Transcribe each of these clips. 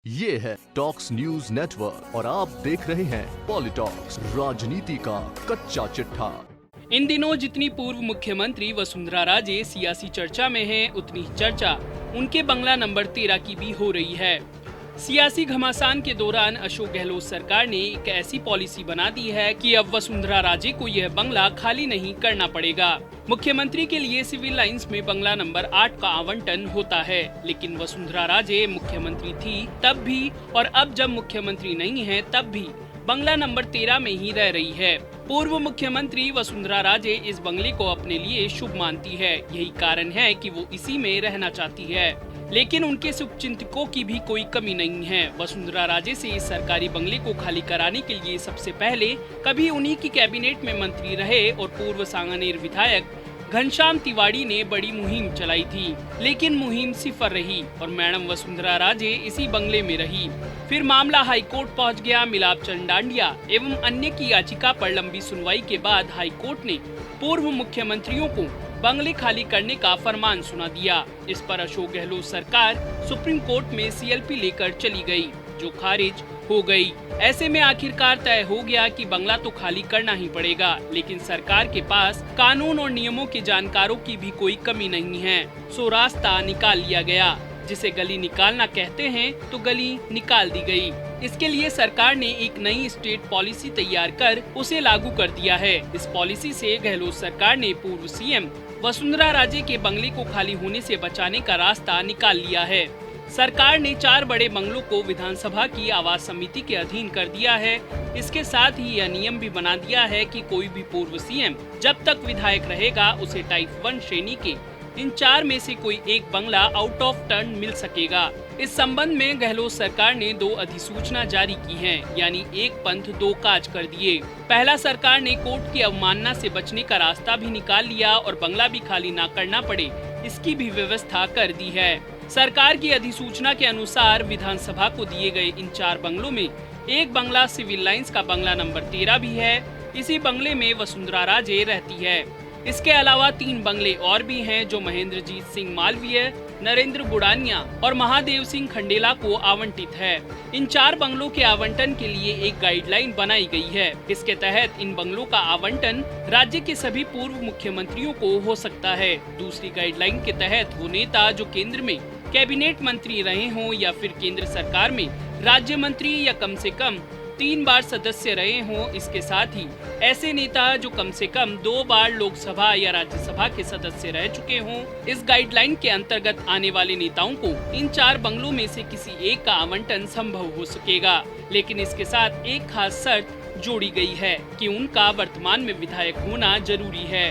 ये है talks news network और आप देख रहे हैं पॉलिटॉक्स, राजनीति का कच्चा चिट्ठा। इन दिनों जितनी पूर्व मुख्यमंत्री वसुंधरा राजे सियासी चर्चा में हैं, उतनी ही चर्चा उनके बंगला नंबर 13 की भी हो रही है। सियासी घमासान के दौरान अशोक गहलोत सरकार ने एक ऐसी पॉलिसी बना दी है कि अब वसुंधरा राजे को यह बंगला खाली नहीं करना पड़ेगा। मुख्यमंत्री के लिए सिविल लाइंस में बंगला नंबर 8 का आवंटन होता है, लेकिन वसुंधरा राजे मुख्यमंत्री थी तब भी और अब जब मुख्यमंत्री नहीं है तब भी बंगला नंबर 13 में ही रह रही है। पूर्व मुख्यमंत्री वसुंधरा राजे इस बंगले को अपने लिए शुभ मानती है। यही कारण है कि वो इसी में रहना चाहती है, लेकिन उनके शुभचिंतकों की भी कोई कमी नहीं है। वसुंधरा राजे से इस सरकारी बंगले को खाली कराने के लिए सबसे पहले कभी उन्हीं की कैबिनेट में मंत्री रहे और पूर्व सांगानेर विधायक घनश्याम तिवारी ने बड़ी मुहिम चलाई थी, लेकिन मुहिम सिफर रही और मैडम वसुंधरा राजे इसी बंगले में रही। फिर मामला हाई कोर्ट पहुंच गया। मिलाप चंद डांडिया एवं अन्य की याचिका पर लंबी सुनवाई के बाद हाई कोर्ट ने पूर्व मुख्यमंत्रियों को बंगले खाली करने का फरमान सुना दिया। इस पर अशोक गहलोत सरकार सुप्रीम कोर्ट में सीएलपी लेकर चली गई, जो खारिज हो गई। ऐसे में आखिरकार तय हो गया कि बंगला तो खाली करना ही पड़ेगा, लेकिन सरकार के पास कानून और नियमों के जानकारों की भी कोई कमी नहीं है। सो रास्ता निकाल लिया गया। जिसे गली निकालना कहते हैं, तो गली निकाल दी गई। इसके लिए सरकार ने एक नई स्टेट पॉलिसी तैयार कर उसे लागू कर दिया है। इस पॉलिसी से गहलोत सरकार ने पूर्व सीएम वसुंधरा राजे के बंगले को खाली होने से बचाने का रास्ता निकाल लिया है। सरकार ने 4 बड़े बंगलों को विधानसभा की आवास समिति के अधीन कर दिया है। इसके साथ ही यह नियम भी बना दिया है कि कोई भी पूर्व सीएम जब तक विधायक रहेगा, उसे टाइप 1 श्रेणी के इन 4 में से कोई एक बंगला आउट ऑफ टर्न मिल सकेगा। इस संबंध में गहलोत सरकार ने 2 अधिसूचना जारी की हैं, यानी एक पंथ 2 काज कर दिए। पहला, सरकार ने कोर्ट की अवमानना से बचने का रास्ता भी निकाल लिया और बंगला भी खाली ना करना पड़े, इसकी भी व्यवस्था कर दी है। सरकार की अधिसूचना के अनुसार विधानसभा को दिए गए इन 4 बंगलों में एक बंगला सिविल लाइंस का बंगला नंबर 13 भी है। इसी बंगले में वसुंधरा राजे रहती है। इसके अलावा 3 बंगले और भी हैं, जो महेंद्रजीत सिंह मालवीय, नरेंद्र बुडानिया और महादेव सिंह खंडेला को आवंटित है। इन 4 बंगलों के आवंटन के लिए एक गाइडलाइन बनाई गई है। इसके तहत इन बंगलों का आवंटन राज्य के सभी पूर्व मुख्यमंत्रियों को हो सकता है। दूसरी गाइडलाइन के तहत वो नेता जो केंद्र में कैबिनेट मंत्री रहे हों या फिर केंद्र सरकार में राज्य मंत्री या कम से कम 3 बार सदस्य रहे हों, इसके साथ ही ऐसे नेता जो कम से कम 2 बार लोकसभा या राज्यसभा के सदस्य रह चुके हों। इस गाइडलाइन के अंतर्गत आने वाले नेताओं को इन 4 बंगलों में से किसी एक का आवंटन संभव हो सकेगा, लेकिन इसके साथ एक खास शर्त जोड़ी गई है कि उनका वर्तमान में विधायक होना जरूरी है।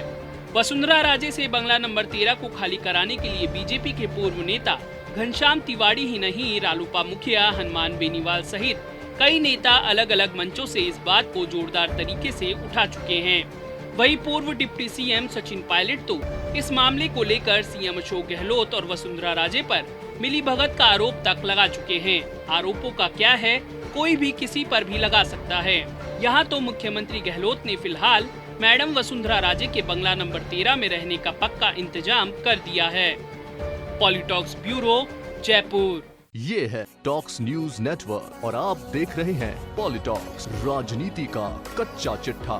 वसुंधरा राजे से बंगला नंबर 13 को खाली कराने के लिए बीजेपी के पूर्व नेता घनश्याम तिवारी ही नहीं, रालोपा मुखिया हनुमान बेनीवाल सहित कई नेता अलग अलग मंचों से इस बात को जोरदार तरीके से उठा चुके हैं। वहीं पूर्व डिप्टी सीएम सचिन पायलट तो इस मामले को लेकर सीएम अशोक गहलोत और वसुंधरा राजे पर मिलीभगत का आरोप तक लगा चुके हैं। आरोपों का क्या है, कोई भी किसी पर भी लगा सकता है। यहाँ तो मुख्यमंत्री गहलोत ने फिलहाल मैडम वसुंधरा राजे के बंगला नंबर 13 में रहने का पक्का इंतजाम कर दिया है। पॉलिटॉक्स ब्यूरो, जयपुर। ये है टॉक्स न्यूज नेटवर्क और आप देख रहे हैं पॉलिटॉक्स, राजनीति का कच्चा चिट्ठा।